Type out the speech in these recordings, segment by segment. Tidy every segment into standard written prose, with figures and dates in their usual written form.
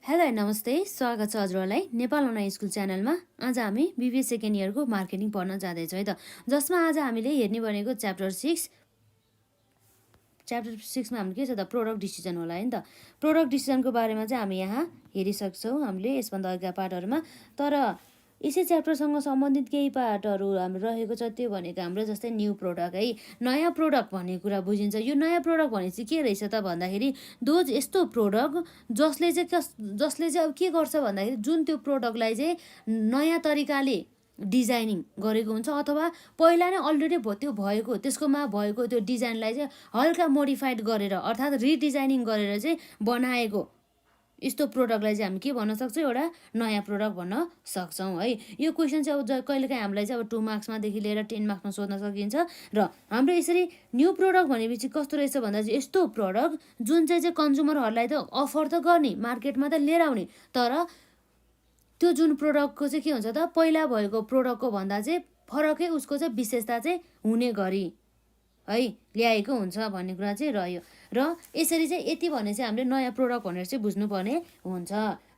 Hello नमस्ते, स्वागत छ हजुरहरूलाई नेपाल N.O.S स्कुल च्यानलमा। आज हामी BBS सेकेन्ड इयरको मार्केटिङ पढ्न जाँदैछौँ है त, जसमा आज हामीले हेर्ने भनेको च्याप्टर 6 मा हाम्रो के छ त प्रोडक्ट डिसिजन होला है त। प्रोडक्ट डिसिजनको बारेमा चाहिँ हामी यहाँ हेरिसक्छौँ हामीले यसभन्दा अगाडिका पार्टहरुमा। तर यसै च्याप्टरसँग सम्बन्धित केही पार्टहरु हाम्रो रहेको छ, त्यो भनेको हाम्रो जस्तै न्यू प्रोडक्ट है। नयाँ प्रोडक्ट भन्ने कुरा बुझिन्छ। यो नयाँ प्रोडक्ट भनेपछि के रहेछ त भन्दाखेरि दोज यस्तो प्रोडक्ट जसले चाहिँ अब के गर्छ भन्दाखेरि जुन त्यो प्रोडक्टलाई चाहिँ नयाँ तरिकाले डिजाइनिङ गरेको हुन्छ अथवा पहिला नै अलरेडी त्यो भएको त्यसकोमा भएको त्यो डिजाइनलाई चाहिँ हल्का मोडिफाइड गरेर अर्थात् रिडिजाइनिङ गरेर चाहिँ बनाएको यस्तो प्रोडक्टलाई चाहिँ हामी के भन्न सक्छौँ, एउटा नयाँ प्रोडक्ट भन्न सक्छौँ है। यो क्वेसन चाहिँ अब कहिलेकाहीँ हामीलाई चाहिँ अब 2 मार्क्समादेखि लिएर 10 मार्क्समा सोध्न सकिन्छ। र हाम्रो यसरी न्यू प्रोडक्ट भनेपछि कस्तो रहेछ भन्दा चाहिँ यस्तो प्रोडक्ट जुन चाहिँ कन्ज्युमरहरूलाई त अफर त गर्ने, मार्केटमा त लिएर आउने, तर त्यो जुन प्रोडक्टको चाहिँ के हुन्छ त पहिला भएको प्रोडक्टको भन्दा चाहिँ फरकै उसको चाहिँ विशेषता चाहिँ हुने गरी है ल्याएको हुन्छ भन्ने कुरा चाहिँ रह्यो। र यसरी चाहिँ यति भने चाहिँ हामीले नयाँ प्रोडक्ट भनेर चाहिँ बुझ्नुपर्ने हुन्छ।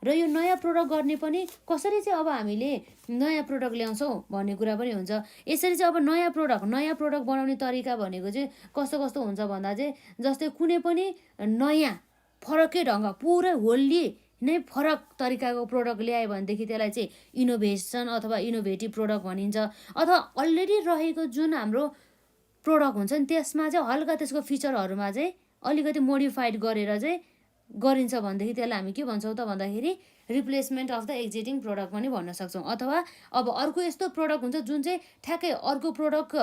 र यो नयाँ प्रोडक्ट गर्ने पनि कसरी चाहिँ अब हामीले नयाँ प्रोडक्ट ल्याउँछौँ भन्ने कुरा पनि हुन्छ। यसरी चाहिँ अब नयाँ प्रोडक्ट बनाउने तरिका भनेको चाहिँ कस्तो कस्तो हुन्छ भन्दा चाहिँ जस्तै कुनै पनि नयाँ फरकै ढङ्ग पुरै होल्ली नै फरक तरिकाको प्रोडक्ट ल्यायो भनेदेखि त्यसलाई चाहिँ इनोभेसन अथवा इनोभेटिभ प्रोडक्ट भनिन्छ। अथवा अलरेडी रहेको जुन हाम्रो प्रोडक्ट हुन्छ नि त्यसमा चाहिँ हल्का त्यसको फिचरहरूमा चाहिँ अलिकति मोडिफाइड गरेर चाहिँ गरिन्छ भनेदेखि त्यसलाई हामी के भन्छौँ त भन्दाखेरि replacement of the existing product पनि भन्न सक्छौँ। अथवा अब अर्को यस्तो प्रोडक्ट हुन्छ जुन चाहिँ ठ्याक्कै अर्को प्रोडक्ट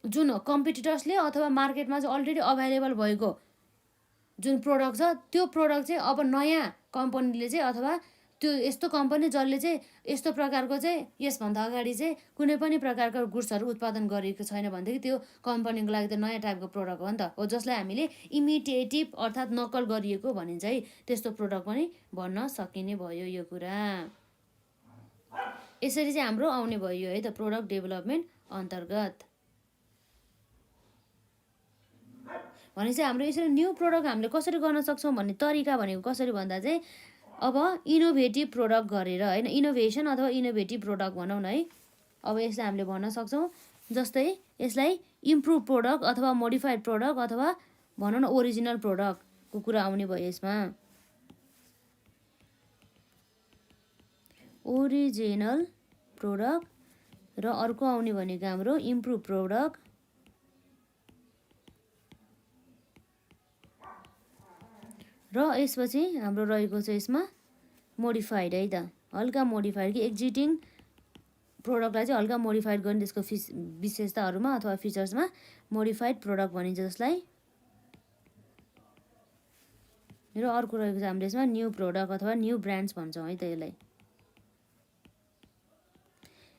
जुन कम्पिटिटर्सले अथवा मार्केटमा चाहिँ अलरेडी अभाइलेबल भएको जुन प्रोडक्ट छ त्यो प्रोडक्ट चाहिँ अब नयाँ कम्पनीले चाहिँ अथवा त्यो यस्तो कम्पनी जसले चाहिँ यस्तो प्रकारको चाहिँ यसभन्दा अगाडि चाहिँ कुनै पनि प्रकारको गुड्सहरू उत्पादन गरेको छैन भनेदेखि त्यो कम्पनीको लागि त नयाँ टाइपको प्रोडक्ट हो नि त, हो जसलाई हामीले इमिटेटिभ अर्थात् नक्कल गरिएको भनिन्छ है। त्यस्तो प्रोडक्ट पनि भन्न सकिने भयो यो कुरा। यसरी चाहिँ हाम्रो आउने भयो है त प्रोडक्ट डेभलपमेन्ट अन्तर्गत। भनेपछि हाम्रो यसरी न्यू प्रोडक्ट हामीले कसरी गर्न सक्छौँ भन्ने तरिका भनेको कसरी भन्दा चाहिँ अब इनोभेटिभ प्रोडक्ट गरेर हैन, इनोभेसन अथवा इनोभेटिभ प्रोडक्ट भनौँ न है। अब यसलाई हामीले भन्न सक्छौँ जस्तै यसलाई इम्प्रुभ प्रोडक्ट अथवा मोडिफाइड प्रोडक्ट अथवा भनौँ न ओरिजिनल प्रोडक्टको कुरा आउने भयो यसमा। ओरिजिनल प्रोडक्ट र अर्को आउने भनेको हाम्रो इम्प्रुभ प्रोडक्ट र यसपछि हाम्रो रहेको छ यसमा मोडिफाइड है त, हल्का मोडिफाइड कि एक्जिस्टिङ प्रोडक्टलाई चाहिँ हल्का मोडिफाइड गर्ने त्यसको विशेषताहरूमा अथवा फिचर्समा मोडिफाइड प्रोडक्ट भनिन्छ जसलाई। र अर्को रहेको छ हाम्रो यसमा न्यू प्रोडक्ट अथवा न्यू ब्रान्ड्स भन्छौँ है त यसलाई।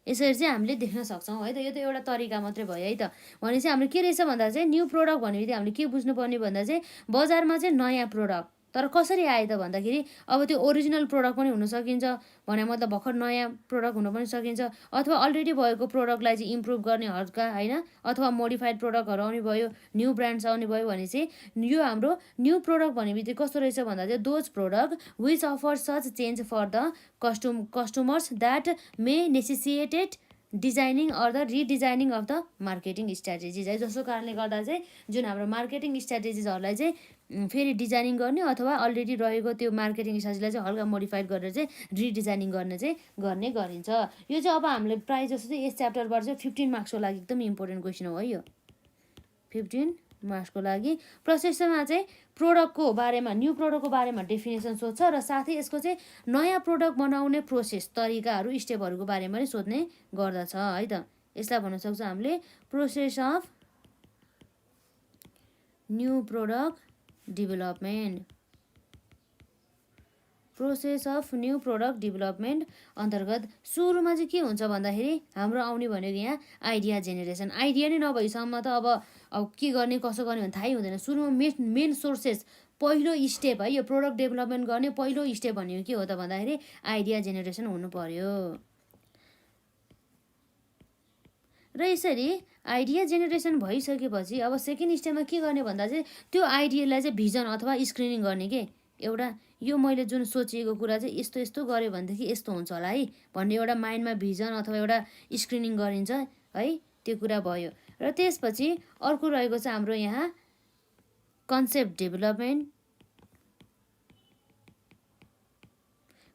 यसरी चाहिँ हामीले देख्न सक्छौँ है त। यो त एउटा तरिका मात्रै भयो है त। भनेपछि हाम्रो के रहेछ भन्दा चाहिँ न्यू प्रोडक्ट भनेपछि हामीले के बुझ्नुपर्ने भन्दा चाहिँ बजारमा चाहिँ नयाँ प्रोडक्ट तर कसरी आयो त भन्दाखेरि अब त्यो ओरिजिनल प्रोडक्ट पनि हुन सकिन्छ भने मतलब भर्खर नयाँ प्रोडक्ट हुन पनि सकिन्छ, अथवा अलरेडी भएको प्रोडक्टलाई चाहिँ इम्प्रुभ गर्ने हल्का होइन, अथवा मोडिफाइड प्रोडक्टहरू आउने भयो, न्यू ब्रान्ड्स आउने भयो भनेपछि यो हाम्रो न्यू प्रोडक्ट भनेपछि कस्तो रहेछ भन्दा चाहिँ those product which offer such change for the customers that may necessitated designing or the redesigning of the marketing strategies है। जसको कारणले गर्दा चाहिँ जुन हाम्रो मार्केटिङ स्ट्राटेजिजहरूलाई चाहिँ फेरि डिजाइनिङ गर्ने अथवा अलरेडी रहेको त्यो मार्केटिङ स्ट्राटेजीलाई चाहिँ हल्का मोडिफाइड गरेर चाहिँ रिडिजाइनिङ गर्ने गरिन्छ। यो चाहिँ अब हामीले प्रायः जस्तो चाहिँ यस च्याप्टरबाट चाहिँ 15 मार्क्सको लागि एकदम इम्पोर्टेन्ट क्वेसन हो है यो। 15 मार्क्सको लागि प्रोसेसमा चाहिँ प्रोडक्टको बारेमा न्यू प्रोडक्टको बारेमा डेफिनेसन सोध्छ र साथै यसको चाहिँ नयाँ प्रोडक्ट बनाउने प्रोसेस तरिकाहरू स्टेपहरूको बारेमा पनि सोध्ने गर्दछ है त। यसलाई भन्न सक्छौँ हामीले process of new product development. Process of new product development अन्तर्गत सुरुमा चाहिँ के हुन्छ भन्दाखेरि हाम्रो आउने भनेको यहाँ आइडिया जेनेरेसन। आइडिया नै नभएसम्म त अब के गर्ने कसो गर्ने भने थाहै हुँदैन। सुरुमा मेन सोर्सेस पहिलो स्टेप है, यो प्रोडक्ट डेभलपमेन्ट गर्ने पहिलो स्टेप भनेको के हो त भन्दाखेरि आइडिया जेनेरेसन हुनु पर्यो। र यसरी आइडिया जेनेरेसन भइसकेपछि अब सेकेन्ड स्टेपमा के गर्ने भन्दा चाहिँ त्यो आइडियालाई चाहिँ भिजन अथवा स्क्रिनिङ गर्ने के एउटा यो मैले जुन सोचेको कुरा चाहिँ यस्तो यस्तो गऱ्यो भनेदेखि यस्तो हुन्छ होला है भन्ने एउटा माइन्डमा भिजन अथवा एउटा स्क्रिनिङ गरिन्छ है, त्यो कुरा भयो। र त्यसपछि अर्को रहेको छ हाम्रो यहाँ कन्सेप्ट डेभलपमेन्ट,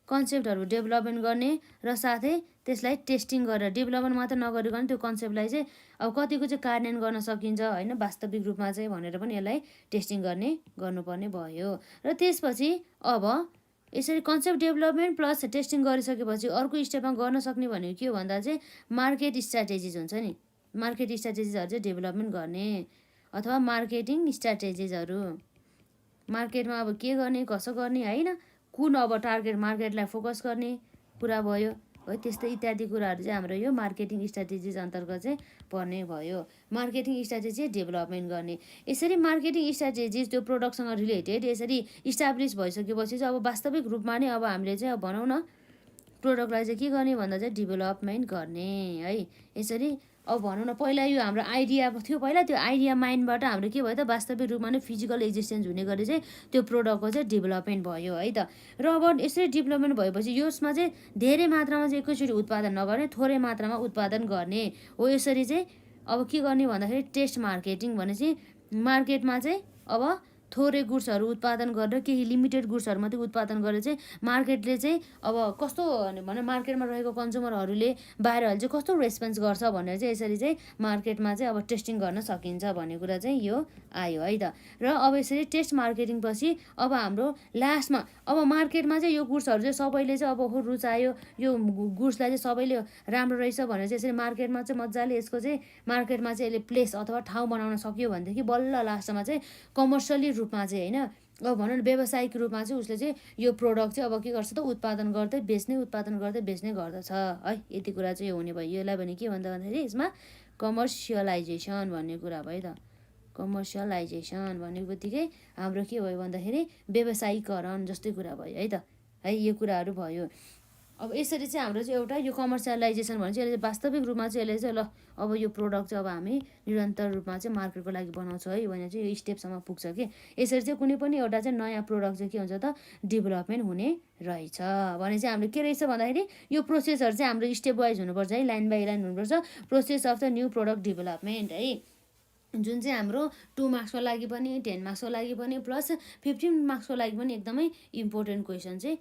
कन्सेप्टहरू डेभलपमेन्ट गर्ने र साथै त्यसलाई टेस्टिङ गरेर डेभलपमेन्ट मात्र नगरिकन त्यो कन्सेप्टलाई चाहिँ अब कतिको चाहिँ कार्यान्वयन गर्न सकिन्छ होइन वास्तविक रूपमा चाहिँ भनेर पनि यसलाई टेस्टिङ गर्नुपर्ने भयो। र त्यसपछि अब यसरी कन्सेप्ट डेभलपमेन्ट प्लस टेस्टिङ गरिसकेपछि अर्को स्टेपमा गर्न सक्ने भनेको के हो भन्दा चाहिँ मार्केट स्ट्राटेजिज हुन्छ नि, मार्केट स्ट्राटेजिजहरू चाहिँ डेभलपमेन्ट गर्ने अथवा मार्केटिङ स्ट्राटेजिजहरू, मार्केटमा अब के गर्ने कसो गर्ने होइन, कुन अब टार्गेट मार्केटलाई फोकस गर्ने कुरा भयो है, त्यस्तै इत्यादि कुराहरू चाहिँ हाम्रो यो मार्केटिङ स्ट्राटेजिज अन्तर्गत चाहिँ पर्ने भयो। मार्केटिङ स्ट्राटेजी डेभलपमेन्ट गर्ने, यसरी मार्केटिङ स्ट्राटेजिज त्यो प्रडक्टसँग रिलेटेड यसरी इस्टाब्लिस भइसकेपछि चाहिँ अब वास्तविक रूपमा नै अब हामीले चाहिँ अब भनौँ न प्रोडक्टलाई चाहिँ के गर्ने भन्दा चाहिँ डेभलपमेन्ट गर्ने है। यसरी अब भनौँ न पहिला यो हाम्रो आइडिया थियो, पहिला त्यो आइडिया माइन्डबाट हाम्रो के भयो त वास्तविक रूपमा नै फिजिकल एक्जिस्टेन्स हुने गरी चाहिँ त्यो प्रोडक्टको चाहिँ डेभलपमेन्ट भयो है त। र अब यसरी डेभलपमेन्ट भएपछि यसमा चाहिँ धेरै मात्रामा चाहिँ एकैचोटि उत्पादन नगर्ने, थोरै मात्रामा उत्पादन गर्ने हो। यसरी चाहिँ अब के गर्ने भन्दाखेरि टेस्ट मार्केटिङ भनेपछि मार्केटमा चाहिँ अब थोरै गुड्सहरू उत्पादन गरेर केही लिमिटेड गुड्सहरू मात्रै उत्पादन गरेर चाहिँ मार्केटले चाहिँ अब कस्तो भने मार्केटमा रहेको कन्ज्युमरहरूले बाहिरहरूले चाहिँ कस्तो रेस्पोन्स गर्छ भनेर चाहिँ यसरी चाहिँ मार्केटमा चाहिँ अब टेस्टिङ गर्न सकिन्छ भन्ने कुरा चाहिँ यो आयो है त। र अब यसरी टेस्ट मार्केटिङ पछि अब हाम्रो लास्टमा अब मार्केटमा चाहिँ यो गुड्सहरू चाहिँ सबैले चाहिँ अब रुचायो, यो गुड्सलाई चाहिँ सबैले राम्रो रहेछ भनेर चाहिँ यसरी मार्केटमा चाहिँ मजाले यसको चाहिँ मार्केटमा चाहिँ यसले प्लेस अथवा ठाउँ बनाउन सक्यो भनेदेखि बल्ल लास्टमा चाहिँ कमर्सियली रूपमा चाहिँ होइन अब भनौँ न व्यावसायिक रूपमा चाहिँ उसले चाहिँ यो प्रोडक्ट चाहिँ अब के गर्छ त उत्पादन गर्दै बेच्ने गर्दछ है। यति कुरा चाहिँ हुने भयो। यसलाई भने के भन्दा भन्दाखेरि यसमा कमर्सियलाइजेसन भन्ने कुरा भयो त। कमर्सियलाइजेसन भन्ने बित्तिकै हाम्रो के भयो भन्दाखेरि व्यावसायिकरण जस्तै कुरा भयो है त है, यो कुराहरू भयो। अब यसरी चाहिँ हाम्रो चाहिँ एउटा यो कमर्सियलाइजेसन भने चाहिँ यसले वास्तविक रूपमा चाहिँ यसले चाहिँ ल अब यो प्रोडक्ट चाहिँ अब हामी निरन्तर रूपमा चाहिँ मार्केटको लागि बनाउँछौँ है भनेर चाहिँ यो स्टेपसम्म पुग्छ कि यसरी चाहिँ कुनै पनि एउटा चाहिँ नयाँ प्रोडक्ट चाहिँ के हुन्छ त डेभलपमेन्ट हुने रहेछ भने चाहिँ हाम्रो के रहेछ भन्दाखेरि यो प्रोसेसहरू चाहिँ हाम्रो स्टेप वाइज हुनुपर्छ है, लाइन बाई लाइन हुनुपर्छ। Process of the new product development है, जुन चाहिँ हाम्रो 2 मार्क्सको लागि पनि 10 मार्क्सको लागि पनि प्लस 15 मार्क्सको लागि पनि एकदमै इम्पोर्टेन्ट क्वेसन चाहिँ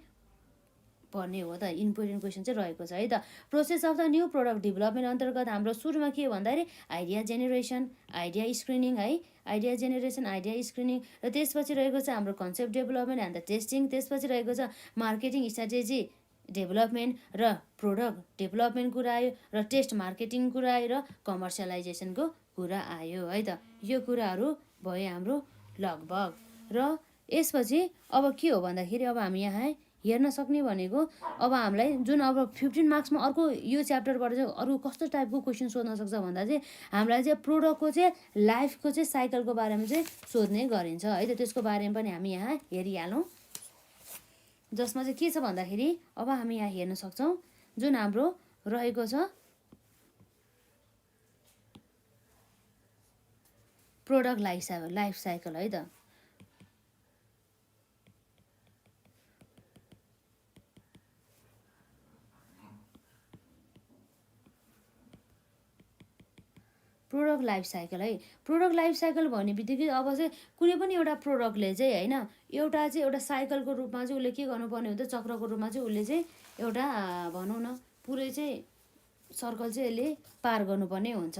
पर्ने हो त, इम्पोर्टेन्ट क्वेसन चाहिँ रहेको छ है त। Process of the new product development अन्तर्गत हाम्रो सुरुमा के हो भन्दाखेरि आइडिया जेनेरेसन, आइडिया स्क्रिनिङ है, आइडिया जेनेरेसन, आइडिया स्क्रिनिङ र त्यसपछि रहेको छ हाम्रो concept development and the testing, त्यसपछि रहेको छ मार्केटिङ स्ट्राटेजी डेभलपमेन्ट र प्रोडक्ट डेभलपमेन्ट कुरा आयो र टेस्ट मार्केटिङ कुरा आयो र कमर्सियलाइजेसनको कुरा आयो है त। यो कुराहरू भयो हाम्रो लगभग। र यसपछि अब के हो भन्दाखेरि अब हामी यहाँ हेर्न सक्ने भनेको अब हामीलाई जुन अब 15 मार्क्समा अर्को यो च्याप्टरबाट चाहिँ अरू कस्तो टाइपको क्वेसन सोध्न सक्छ भन्दा चाहिँ हामीलाई चाहिँ प्रोडक्टको चाहिँ लाइफको चाहिँ साइकलको बारेमा चाहिँ सोध्ने गरिन्छ है त। त्यसको बारेमा पनि हामी यहाँ हेरिहालौँ, जसमा चाहिँ के छ भन्दाखेरि अब हामी यहाँ हेर्न सक्छौँ जुन हाम्रो रहेको छ प्रोडक्ट लाइफ साइकल है त। प्रोडक्ट लाइफ साइकल है, प्रोडक्ट लाइफ साइकल भन्ने बित्तिकै अब चाहिँ कुनै पनि एउटा प्रोडक्टले चाहिँ होइन एउटा साइकलको रूपमा चाहिँ उसले के गर्नुपर्ने हुन्छ, चक्रको रूपमा चाहिँ उसले चाहिँ एउटा भनौँ न पुरै चाहिँ सर्कल चाहिँ यसले पार गर्नुपर्ने हुन्छ।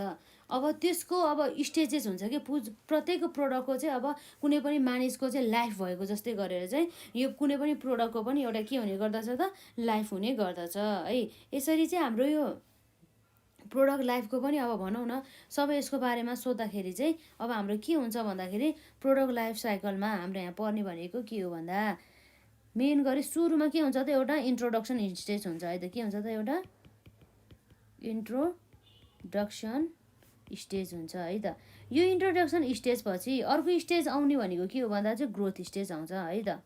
अब त्यसको अब स्टेजेस हुन्छ कि प्रत्येक प्रोडक्टको चाहिँ अब कुनै पनि मानिसको चाहिँ लाइफ भएको जस्तै गरेर चाहिँ यो कुनै पनि प्रोडक्टको पनि एउटा के हुने गर्दछ त लाइफ हुने गर्दछ है। यसरी चाहिँ हाम्रो यो प्रोडक्ट लाइफको पनि अब भनौँ न सबै यसको बारेमा सोद्धाखेरि चाहिँ अब हाम्रो के हुन्छ भन्दाखेरि प्रोडक्ट लाइफ साइकलमा हाम्रो यहाँ पर्ने भनेको के हो भन्दा मेन गरी सुरुमा के हुन्छ त एउटा इन्ट्रोडक्सन स्टेज हुन्छ है त। के हुन्छ त एउटा इन्ट्रोडक्सन स्टेज हुन्छ है त। यो इन्ट्रोडक्सन स्टेज पछि अर्को स्टेज आउने भनेको के हो भन्दा चाहिँ ग्रोथ स्टेज आउँछ है त।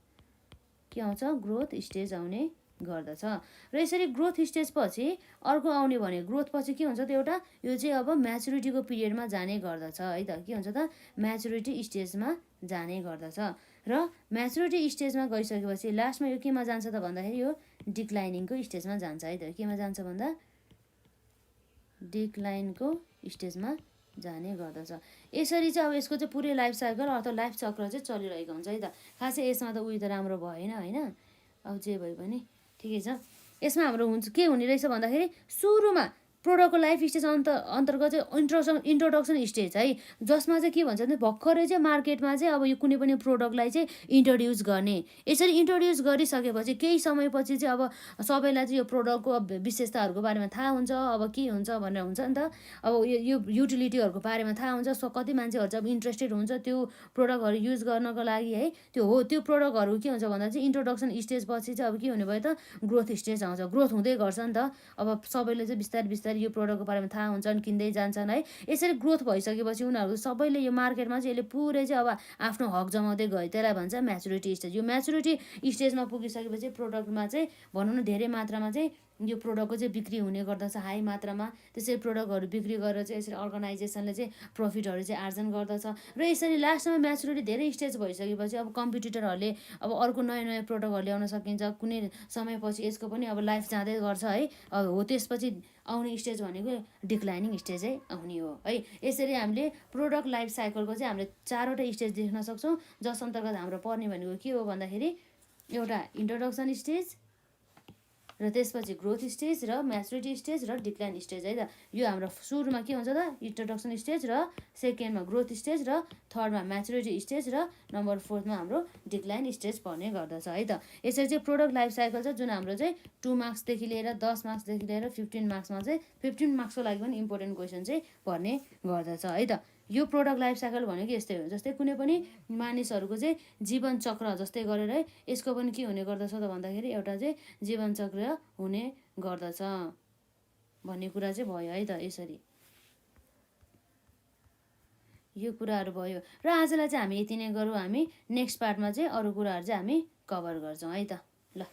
के आउँछ, ग्रोथ स्टेज आउने गर्दछ। र यसरी ग्रोथ स्टेज पछि अर्को आउने भने ग्रोथ पछि के हुन्छ त एउटा यो चाहिँ अब म्याचुरिटीको पिरियडमा जाने गर्दछ है त। के हुन्छ त म्याचुरिटी स्टेजमा जाने गर्दछ। र म्याचुरिटी स्टेजमा गइसकेपछि लास्टमा यो केमा जान्छ त भन्दाखेरि यो डिक्लाइनिङको स्टेजमा जान्छ है त। केमा जान्छ भन्दा डिक्लाइनको स्टेजमा जाने गर्दछ। यसरी चाहिँ अब यसको चाहिँ पुरै लाइफ साइकल अथवा लाइफ चक्र चाहिँ चलिरहेको हुन्छ है त। खासै यसमा त उयो त राम्रो भएन होइन, अब जे भए पनि ठिकै छ। यसमा हाम्रो हुन्छ के हुने रहेछ भन्दाखेरि सुरुमा प्रोडक्टको लाइफ स्टेज अन्तर्गत चाहिँ इन्ट्रोडक्सन स्टेज है, जसमा चाहिँ के भन्छ भने भर्खरै चाहिँ मार्केटमा चाहिँ अब यो कुनै पनि प्रोडक्टलाई चाहिँ इन्ट्रोड्युस गर्ने। यसरी इन्ट्रोड्युस गरिसकेपछि केही समयपछि चाहिँ अब सबैलाई चाहिँ यो प्रोडक्टको विशेषताहरूको बारेमा थाहा हुन्छ, अब के हुन्छ भनेर हुन्छ नि त। अब यो युटिलिटीहरूको बारेमा थाहा हुन्छ, कति मान्छेहरू चाहिँ अब इन्ट्रेस्टेड हुन्छ त्यो प्रोडक्टहरू युज गर्नको लागि है। त्यो प्रोडक्टहरू के हुन्छ भन्दा चाहिँ इन्ट्रोडक्सन स्टेज पछि चाहिँ अब के हुने भयो त ग्रोथ स्टेज आउँछ। ग्रोथ हुँदै गर्छ नि त, अब सबैले चाहिँ बिस्तारै बिस्तारै यो प्रोडक्टको बारेमा थाहा हुन्छन्, किन्दै जान्छन् है। यसरी ग्रोथ भइसकेपछि उनीहरू सबैले यो मार्केटमा चाहिँ यसले पुरै चाहिँ अब आफ्नो हक जमाउँदै गयो, त्यसलाई भन्छ म्याचुरिटी स्टेज। यो म्याचुरिटी स्टेजमा पुगिसकेपछि प्रोडक्टमा चाहिँ भनौँ न धेरै मात्रामा चाहिँ यो प्रोडक्टको चाहिँ बिक्री हुने गर्दछ हाई मात्रामा। त्यसरी प्रोडक्टहरू बिक्री गरेर चाहिँ यसरी अर्गनाइजेसनले चाहिँ प्रफिटहरू चाहिँ आर्जन गर्दछ। र यसरी लास्टमा म्याचुरिटी धेरै स्टेज भइसकेपछि अब कम्पिटिटरहरूले अब अर्को नयाँ नयाँ प्रोडक्टहरू ल्याउन सकिन्छ। कुनै समयपछि यसको पनि अब लाइफ जाँदै गर्छ है। अब हो त्यसपछि आउने स्टेज भनेको डिक्लाइनिङ स्टेजै आउने हो है। यसरी हामीले प्रोडक्ट लाइफ साइकलको चाहिँ हामीले 4वटा स्टेज देख्न सक्छौँ, जस अन्तर्गत हाम्रो पर्ने भनेको के हो भन्दाखेरि एउटा इन्ट्रोडक्सन स्टेज, र त्यसपछि ग्रोथ स्टेज र म्याचुरिटी स्टेज र डिक्लाइन स्टेज है त। यो हाम्रो सुरुमा के हुन्छ त इन्ट्रोडक्सन स्टेज, र सेकेन्डमा ग्रोथ स्टेज, र थर्डमा म्याचुरिटी स्टेज, र नम्बर 4मा हाम्रो डिक्लाइन स्टेज पर्ने गर्दछ है त। यसरी चाहिँ प्रोडक्ट लाइफ साइकल छ जुन हाम्रो चाहिँ 2 मार्क्सदेखि लिएर 10 मार्क्सदेखि लिएर 15 मार्क्समा चाहिँ 15 मार्क्सको लागि पनि इम्पोर्टेन्ट क्वेसन चाहिँ पर्ने गर्दछ है त। यो प्रोडक्ट लाइफ साइकल भनेको यस्तै हो। जस्तै कुनै पनि मानिसहरूको चाहिँ जीवन चक्र जस्तै गरेर है यसको पनि के हुने गर्दछ त भन्दाखेरि एउटा चाहिँ जीवन चक्र हुने गर्दछ भन्ने कुरा चाहिँ भयो है त। यसरी यो कुराहरू भयो र आजलाई चाहिँ हामी यति नै गरौँ। हामी नेक्स्ट पार्टमा चाहिँ अरू कुराहरू चाहिँ हामी कभर गर्छौँ है त। ल।